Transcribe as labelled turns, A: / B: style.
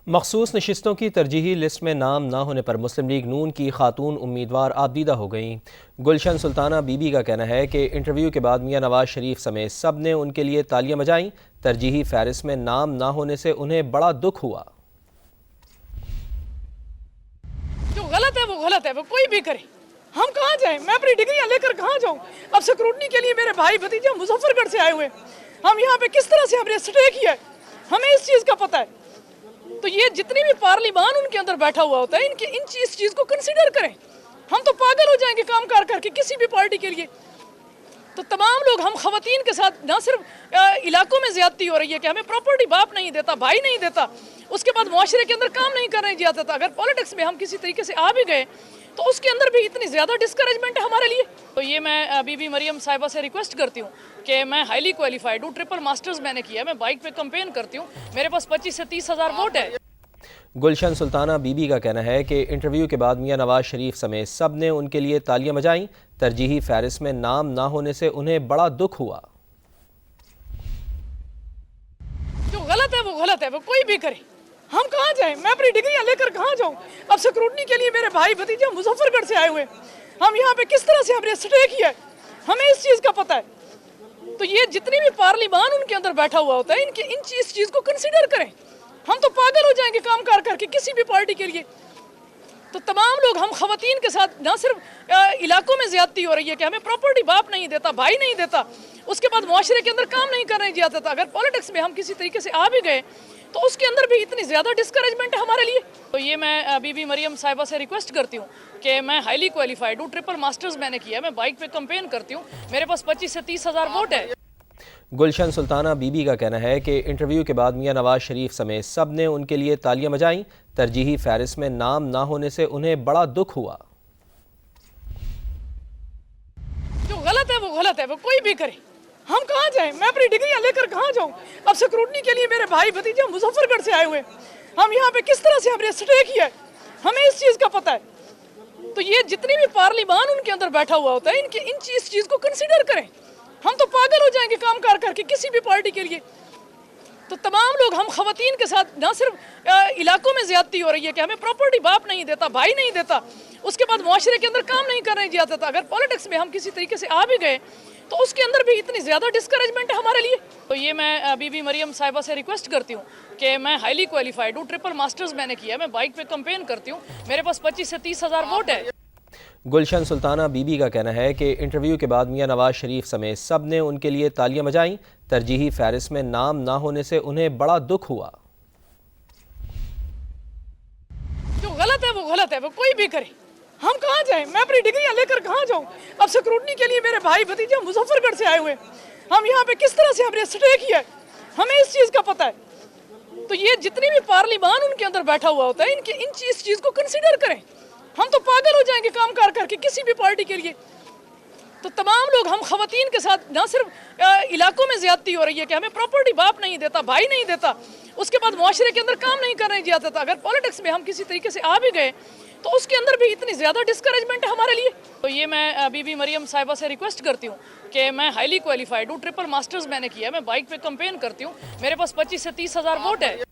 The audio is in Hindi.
A: मखसूस नशिस्तों की तरजीही लिस्ट में नाम न होने पर मुस्लिम लीग नून की खातून उम्मीदवार आबदीदा हो गईं। गुलशन सुल्ताना बीबी का कहना है कि इंटरव्यू के बाद मियां नवाज शरीफ समेत सब ने उनके लिए तालियां बजाईं। तरजीही फहरिस्त में नाम न होने से उन्हें बड़ा दुख हुआ।
B: जो गलत है वो कोई भी करे, हम कहाँ जाएं? मैं अपनी डिग्रियां लेकर कहाँ जाऊं? अब स्क्रूटनी के लिए मेरे भाई भतीजे मुजफ्फरगढ़ से आए हुए, हम यहाँ पे किस तरह से हमने स्टे किया है, हमें इस चीज़ का पता है। तो ये जितनी भी पार्लिमान उनके अंदर बैठा हुआ होता है, इनकी इस चीज़ को कंसिडर करें। हम तो पागल हो जाएंगे काम कार करके किसी भी पार्टी के लिए। तो तमाम लोग, हम खवातीन के साथ ना सिर्फ इलाकों में ज्यादती हो रही है कि हमें प्रॉपर्टी बाप नहीं देता, भाई नहीं देता, उसके बाद मुआशरे के अंदर काम नहीं करने दिया जाता। अगर पॉलिटिक्स में हम किसी तरीके से आ भी गए तो उसके अंदर भी इतनी ज़्यादा डिस्करेजमेंट है हमारे लिए। तो ये मैं बीबी मरियम साहिबा से रिक्वेस्ट करती हूँ कि मैं हाईली क्वालिफाइड हूँ, ट्रिपल मास्टर्स मैंने किया है, मैं बाइक पे कंपेन करती हूँ, मेरे पास 25 से 30 हज़ार वोट है।
A: गुलशन सुल्ताना बीबी का कहना है कि इंटरव्यू के बाद मियां नवाज शरीफ समेत सब ने उनके लिए तालियां बजाईं। तरजीही फहरिस्त में नाम न होने से उन्हें बड़ा दुख हुआ।
B: जो गलत है वो कोई भी करे, हम कहाँ जाएं? मैं अपनी डिग्रियां लेकर कहाँ जाऊं? अब स्क्रूटनी के लिए मेरे भाई भतीजे मुजफ्फरगढ़ से आए हुए, हम यहाँ पे किस तरह से हमने स्टे किया है, हमें इस चीज़ का पता है। तो ये जितनी भी पार्लिमान उनके अंदर बैठा हुआ होता है, इनकी इस चीज़ को कंसिडर करें। हम तो पागल हो जाएंगे काम कार करके किसी भी पार्टी के लिए। तो तमाम लोग, हम खवातीन के साथ ना सिर्फ इलाकों में ज्यादती हो रही है कि हमें प्रॉपर्टी बाप नहीं देता, भाई नहीं देता, उसके बाद मुआशरे के अंदर काम नहीं करने दिया जाता। अगर पॉलिटिक्स में हम किसी तरीके से आ भी गए तो उसके अंदर भी इतनी ज़्यादा डिस्करेजमेंट है हमारे लिए। तो ये मैं बीबी मरियम साहिबा से रिक्वेस्ट करती हूँ कि मैं हाईली क्वालिफाइड हूँ, ट्रिपल मास्टर्स मैंने किया है, मैं बाइक पे कंपेन करती हूँ, मेरे पास 25 से 30 हज़ार वोट है।
A: गुलशन सुल्ताना बीबी का कहना है कि इंटरव्यू के बाद मियां नवाज शरीफ समेत सब ने उनके लिए तालियां बजाईं। तरजीही फहरिस्त में नाम न होने से उन्हें बड़ा दुख हुआ।
B: जो गलत है वो कोई भी करे, हम कहाँ जाएं? मैं अपनी डिग्रियां लेकर कहाँ जाऊं? अब स्क्रूटनी के लिए मेरे भाई भतीजे मुजफ्फरगढ़ से आए हुए, हम यहाँ पे किस तरह से हमने स्टे किया है, हमें इस चीज़ का पता है। तो ये जितनी भी पार्लिमान उनके अंदर बैठा हुआ होता है, इनकी इस चीज़ को कंसिडर करें। हम तो पागल हो जाएंगे काम कार करके किसी भी पार्टी के लिए। तो तमाम लोग, हम खवातीन के साथ ना सिर्फ इलाकों में ज्यादती हो रही है कि हमें प्रॉपर्टी बाप नहीं देता, भाई नहीं देता, उसके बाद मुआशरे के अंदर काम नहीं करने दिया जाता। अगर पॉलिटिक्स में हम किसी तरीके से आ भी गए तो उसके अंदर भी इतनी ज़्यादा डिस्करेजमेंट है हमारे लिए। तो ये मैं बीबी मरियम साहिबा से रिक्वेस्ट करती हूँ कि मैं हाईली क्वालिफाइड हूँ, ट्रिपल मास्टर्स मैंने किया है, मैं बाइक पे कंपेन करती हूँ, मेरे पास 25 से 30 हज़ार वोट है।
A: गुलशन सुल्ताना बीबी का कहना है कि इंटरव्यू के बाद मियां नवाज शरीफ समेत सब ने उनके लिए तालियां बजाईं। तरजीही फहरिस्त में नाम न होने से उन्हें बड़ा दुख हुआ।
B: जो गलत है वो कोई भी करे, हम कहाँ जाएं? मैं अपनी डिग्रियां लेकर कहाँ जाऊं? अब स्क्रूटनी के लिए मेरे भाई भतीजे मुजफ्फरगढ़ से आए हुए, हम यहाँ पे किस तरह से हमने स्टे किया है, हमें इस चीज़ का पता है। तो ये जितनी भी पार्लिमान उनके अंदर बैठा हुआ होता है, इनकी इस चीज़ को कंसिडर करें। हम तो पागल हो जाएंगे काम कार करके किसी भी पार्टी के लिए। तो तमाम लोग, हम खवातीन के साथ ना सिर्फ इलाकों में ज्यादती हो रही है कि हमें प्रॉपर्टी बाप नहीं देता, भाई नहीं देता, उसके बाद मुआशरे के अंदर काम नहीं करने दिया जाता। अगर पॉलिटिक्स में हम किसी तरीके से आ भी गए तो उसके अंदर भी इतनी ज़्यादा डिस्करेजमेंट है हमारे लिए। तो ये मैं बीबी मरियम साहिबा से रिक्वेस्ट करती हूँ कि मैं हाईली क्वालिफाइड हूँ, ट्रिपल मास्टर्स मैंने किया है, मैं बाइक पे कंपेन करती हूँ, मेरे पास 25 से 30 हज़ार वोट है।